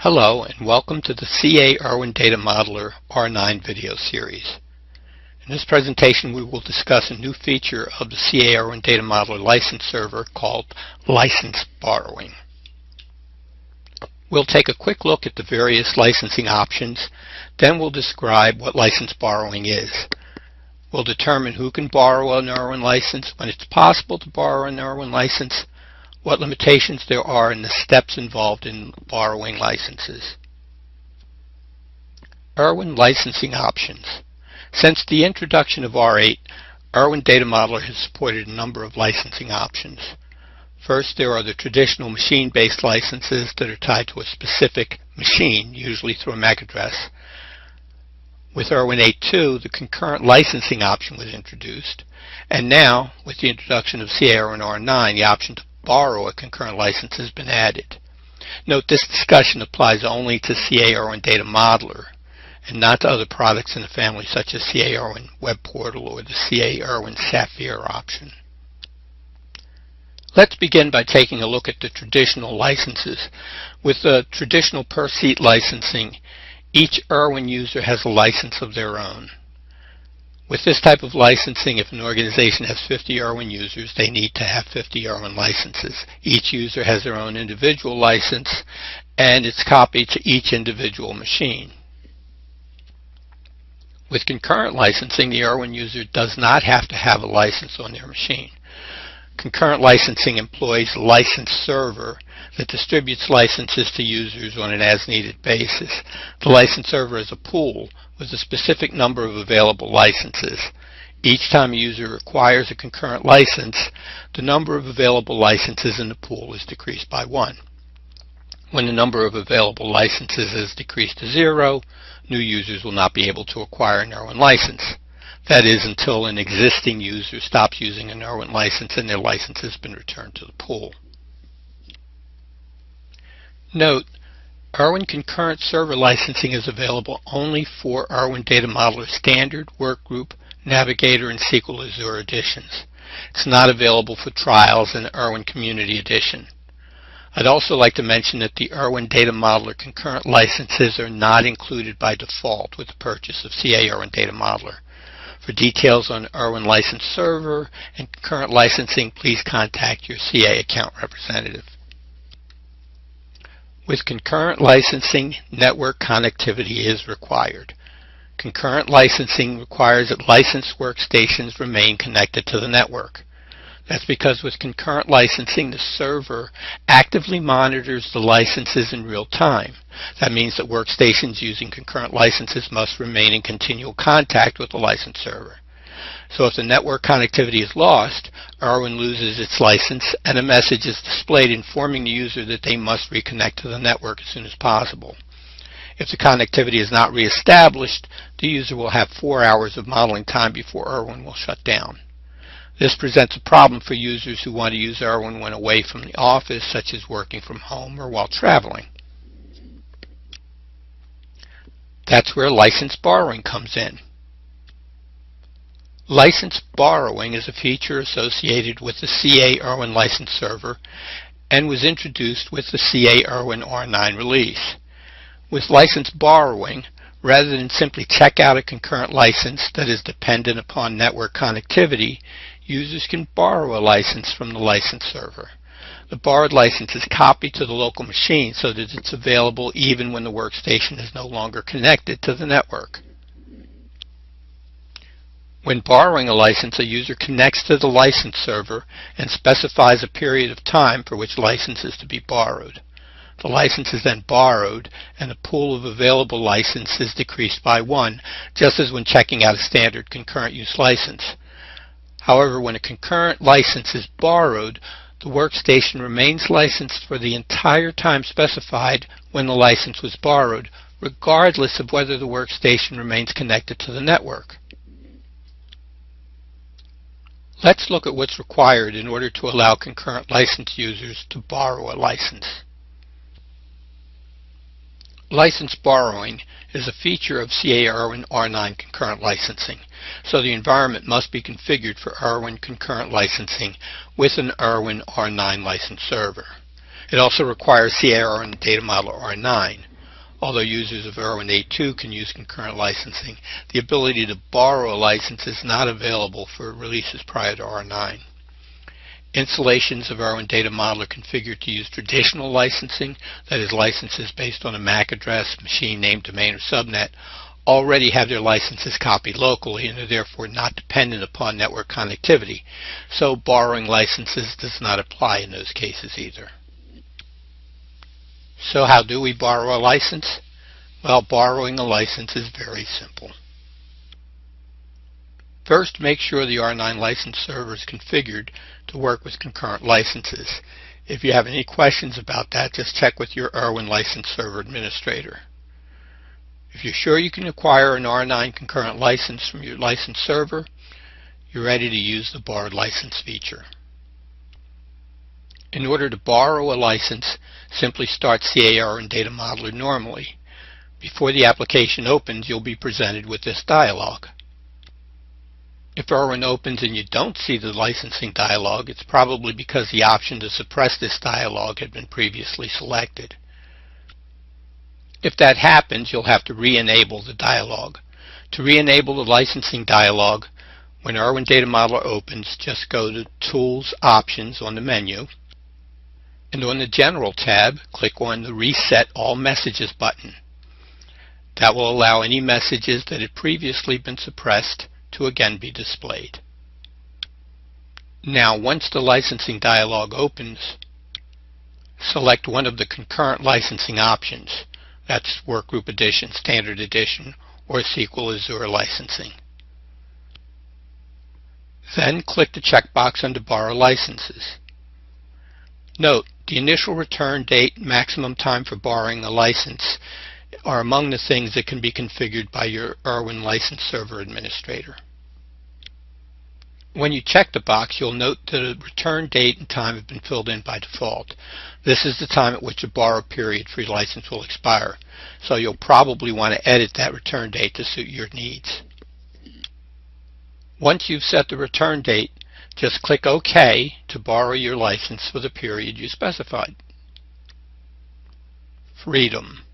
Hello and welcome to the ERwin Data Modeler R9 video series. In this presentation we will discuss a new feature of the ERwin Data Modeler license server called license borrowing. We'll take a quick look at the various licensing options, then we'll describe what license borrowing is. We'll determine who can borrow an ERwin license, when it's possible to borrow an ERwin license, what limitations there are, and the steps involved in borrowing licenses. ERwin licensing options. Since the introduction of R8, ERwin Data Modeler has supported a number of licensing options. First, there are the traditional machine-based licenses that are tied to a specific machine, usually through a MAC address. With ERwin 8.2, the concurrent licensing option was introduced, and now, with the introduction of ERwin R9, the option to borrow a concurrent license has been added. Note this discussion applies only to ERwin Data Modeler and not to other products in the family such as ERwin Web Portal or the ERwin Sapphire option. Let's begin by taking a look at the traditional licenses. With the traditional per-seat licensing, each ERwin user has a license of their own. With this type of licensing, if an organization has 50 ERwin users, they need to have 50 ERwin licenses. Each user has their own individual license, and it's copied to each individual machine. With concurrent licensing, the ERwin user does not have to have a license on their machine. Concurrent licensing employs a license server that distributes licenses to users on an as-needed basis. The license server is a pool with a specific number of available licenses. Each time a user requires a concurrent license, the number of available licenses in the pool is decreased by 1. When the number of available licenses is decreased to 0, new users will not be able to acquire an ERwin license. That is, until an existing user stops using an ERwin license and their license has been returned to the pool. Note, ERwin concurrent server licensing is available only for ERwin Data Modeler Standard, Workgroup, Navigator, and SQL Azure editions. It's not available for trials and ERwin Community Edition. I'd also like to mention that the ERwin Data Modeler concurrent licenses are not included by default with the purchase of ERwin Data Modeler. For details on ERwin license server and concurrent licensing, please contact your CA account representative. With concurrent licensing, network connectivity is required. Concurrent licensing requires that licensed workstations remain connected to the network. That's because with concurrent licensing, the server actively monitors the licenses in real time. That means that workstations using concurrent licenses must remain in continual contact with the license server. So if the network connectivity is lost, ERwin loses its license and a message is displayed informing the user that they must reconnect to the network as soon as possible. If the connectivity is not reestablished, the user will have 4 hours of modeling time before ERwin will shut down. This presents a problem for users who want to use ERwin when away from the office, such as working from home or while traveling. That's where license borrowing comes in. License borrowing is a feature associated with the ERwin license server and was introduced with the ERwin R9 release. With license borrowing, rather than simply check out a concurrent license that is dependent upon network connectivity, users can borrow a license from the license server. The borrowed license is copied to the local machine so that it's available even when the workstation is no longer connected to the network. When borrowing a license, a user connects to the license server and specifies a period of time for which license is to be borrowed. The license is then borrowed and the pool of available license is decreased by 1, just as when checking out a standard concurrent use license. However, when a concurrent license is borrowed, the workstation remains licensed for the entire time specified when the license was borrowed, regardless of whether the workstation remains connected to the network. Let's look at what's required in order to allow concurrent license users to borrow a license. License borrowing is a feature of ERwin R9 concurrent licensing, so the environment must be configured for ERwin concurrent licensing with an ERwin R9 license server. It also requires ERwin Data Modeler R9. Although users of ERwin 8.2 can use concurrent licensing, the ability to borrow a license is not available for releases prior to R9. Installations of ERwin Data Modeler configured to use traditional licensing, that is, licenses based on a MAC address, machine name, domain, or subnet, already have their licenses copied locally and are therefore not dependent upon network connectivity, so borrowing licenses does not apply in those cases either. So how do we borrow a license? Well, borrowing a license is very simple. First, make sure the R9 license server is configured to work with concurrent licenses. If you have any questions about that, just check with your ERwin license server administrator. If you're sure you can acquire an R9 concurrent license from your license server, you're ready to use the borrowed license feature. In order to borrow a license, simply start ERwin Data Modeler normally. Before the application opens, you'll be presented with this dialog. If ERwin opens and you don't see the licensing dialog, it's probably because the option to suppress this dialog had been previously selected. If that happens, you'll have to re-enable the dialog. To re-enable the licensing dialog, when ERwin Data Modeler opens, just go to Tools Options on the menu, and on the General tab, click on the Reset All Messages button. That will allow any messages that had previously been suppressed to again be displayed. Now, once the licensing dialog opens, select one of the concurrent licensing options. That's Workgroup Edition, Standard Edition, or SQL Azure licensing. Then click the checkbox under Borrow Licenses. Note, the initial return date and maximum time for borrowing a license are among the things that can be configured by your ERwin license server administrator. When you check the box, you'll note that the return date and time have been filled in by default. This is the time at which the borrow period for your license will expire, so you'll probably want to edit that return date to suit your needs. Once you've set the return date, just click OK to borrow your license for the period you specified. Freedom.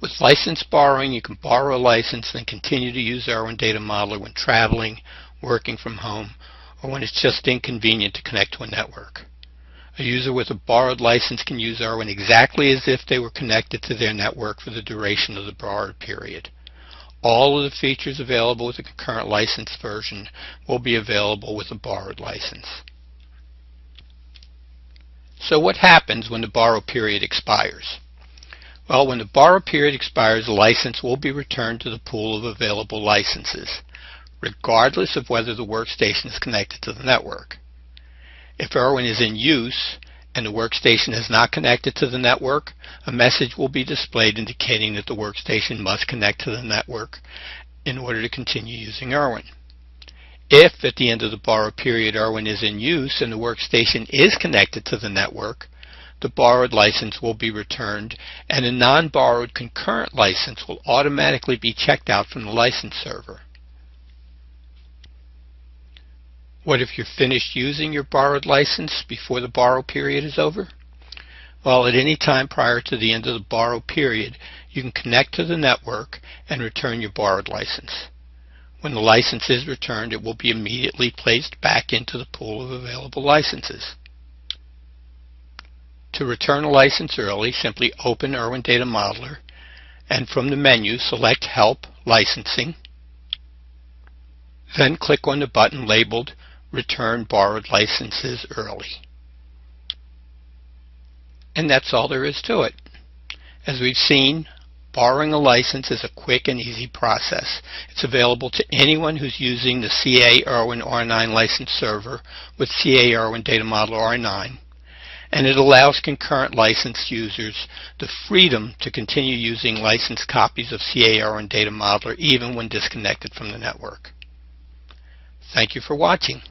With license borrowing, you can borrow a license and continue to use ERwin Data Modeler when traveling, working from home, or when it's just inconvenient to connect to a network. A user with a borrowed license can use ERwin exactly as if they were connected to their network for the duration of the borrowed period. All of the features available with the concurrent license version will be available with a borrowed license. So what happens when the borrow period expires? Well, when the borrow period expires, the license will be returned to the pool of available licenses, regardless of whether the workstation is connected to the network. If ERwin is in use and the workstation is not connected to the network, a message will be displayed indicating that the workstation must connect to the network in order to continue using ERwin. If at the end of the borrow period ERwin is in use and the workstation is connected to the network, the borrowed license will be returned and a non-borrowed concurrent license will automatically be checked out from the license server. What if you're finished using your borrowed license before the borrow period is over? Well, at any time prior to the end of the borrow period, you can connect to the network and return your borrowed license. When the license is returned, it will be immediately placed back into the pool of available licenses. To return a license early, simply open ERwin Data Modeler and from the menu select Help Licensing. Then click on the button labeled Return Borrowed Licenses Early. And that's all there is to it. As we've seen, borrowing a license is a quick and easy process. It's available to anyone who's using the ERwin R9 license server with ERwin Data Modeler R9. And it allows concurrent licensed users the freedom to continue using licensed copies of ERwin Data Modeler even when disconnected from the network. Thank you for watching.